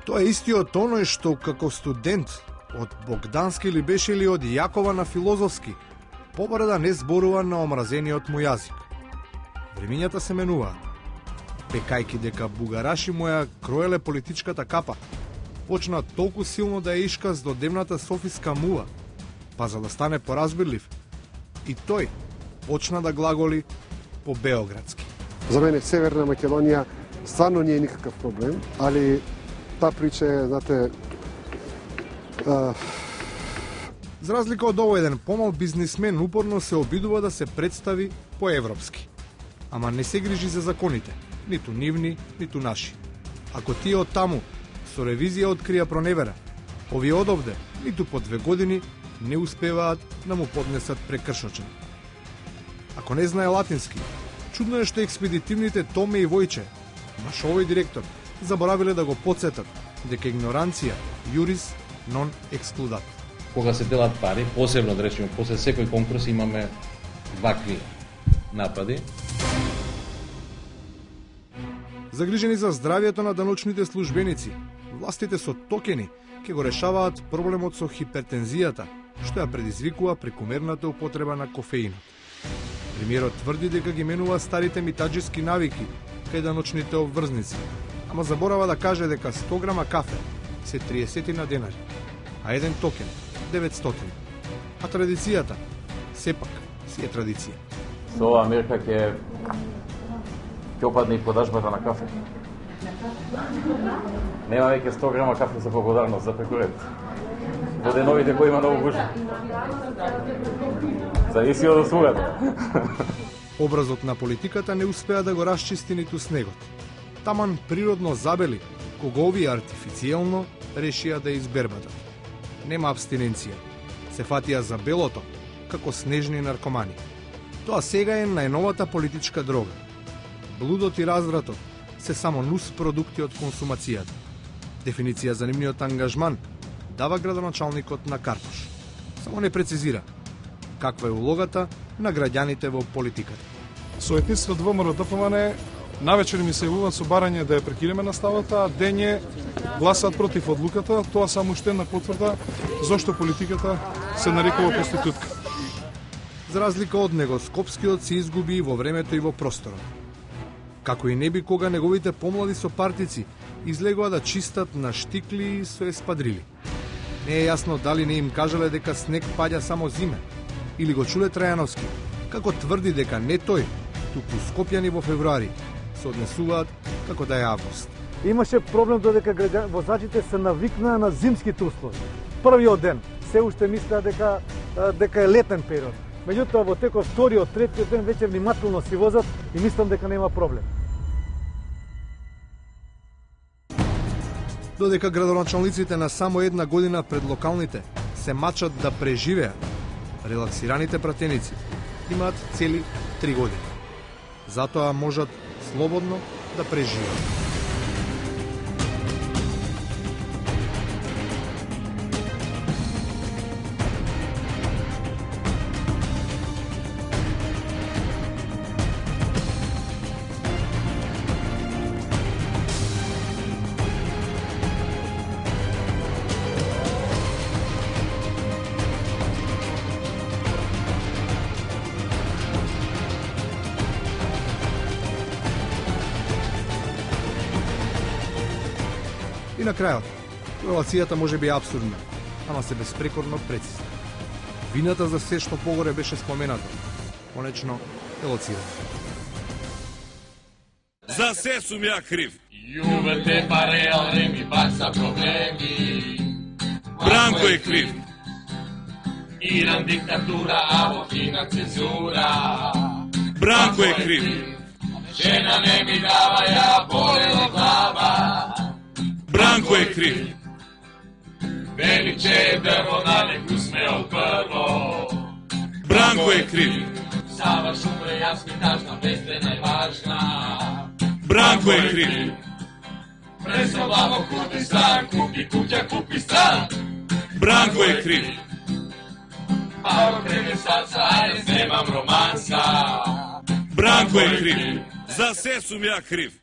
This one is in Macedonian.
Тоа е истиот оној што како студент од Богдански или беше ли од Јакова на Филозофски побара да не зборува на омразениот му јазик. Времињата се менуваат. Пекајки дека бугараши му ја кроеле политичката капа, почна толку силно да ја ишка здодевната софиска мула, па за да стане поразбирлив, и тој почна да глаголи по београдски. За мене Северна Македонија стварно не е никаков проблем, али таа прича е, знате, За разлика од овој еден помал бизнисмен упорно се обидува да се представи поевропски. Ама не се грижи за законите, ниту нивни, ниту наши. Ако тие од таму со ревизија открија проневера, овие одовде ниту по 2 години не успеваат да му поднесат прекршочен. Ако не знае латински, чудно е што експедитивните Томе и Војче, наш овој директор, заборавиле да го подсетат дека игноранција юрис нон ексклудат. Кога се делат пари, посебно да речеме, после секој конкурс имаме вакви напади. Загрижени за здравието на даночните службеници, властите со токени ќе го решаваат проблемот со хипертензијата, што ја предизвикува прекумерната употреба на кофеинот. Премиерот тврди дека ги менува старите митаџиски навики кај даночните обврзници, ама заборава да каже дека 100 грама кафе се 30 на денари, а еден токен 900. А традицијата сепак си е традиција. Со ова мерка ќе опадне и продажбата на кафе. Нема веќе 100 грама кафе за благодарност за прекурент. Во деновите кои има ново гуши. Зависи од услугата. Образот на политиката не успеа да го расчисти ниту снегот. Таман природно забели, кога овие артифицијално решија да избербатат. Нема абстиненција. Се фатија за белото, како снежни наркомани. Тоа сега е најновата политичка дрога. Блудот и развратот се само нус продукти од консумацијата. Дефиниција за нивниот ангажман дава градоначалникот на Карпош. Само не прецизира каква е улогата на граѓаните во политиката. Со етничкиот ВМРО ДПМН навечер ми се јавуваат со барање да ја прекинеме наставата, а дење гласаат против одлуката. Тоа само уште една потврда зошто политиката се нарекува проститутка. За разлика од него, Скопскиот се изгуби и во времето и во просторот. Како и не би кога неговите помлади сопартици излегоа да чистат на штикли со еспадрили. Не е јасно дали не им кажале дека снег паѓа само зиме, или го чуле Трајановски, како тврди дека не тој, туку скопјани во февруари се однесуваат како да е август. Имаше проблем додека возачите се навикнаа на зимските услови. Првиот ден се уште мислеа дека е летен период. Меѓутоа во текот вториот, третиот ден веќе внимателно си возат и мислам дека нема проблем. Додека градоначалниците на само една година пред локалните се мачат да преживеат, релаксираните пратеници имаат цели 3 години. Затоа можат слободно да преживеат. И на крајот, корелацијата може би абсурдна, ама се безпрекорно прецизна. Вината за се што погоре беше споменато, конечно е лоцирана. За се сум ја крив. Јувете пареал не ми баца проблеми. Бранко е крив. Иран диктатура, а во Кина цензура. Бранко е крив. Жена не ми дава, ја болела глава. Бранко е крив. Вели, че е дрво, налеку смео прво. Бранко е крив. Сава шумре, јас ми тажна, песте најважна. Бранко е крив. Пресоба во Курдистан, купи куќа, купи стан. Бранко е крив. Паро кревесаца, ајде, немам романса. Бранко е крив. За се сум ја крив.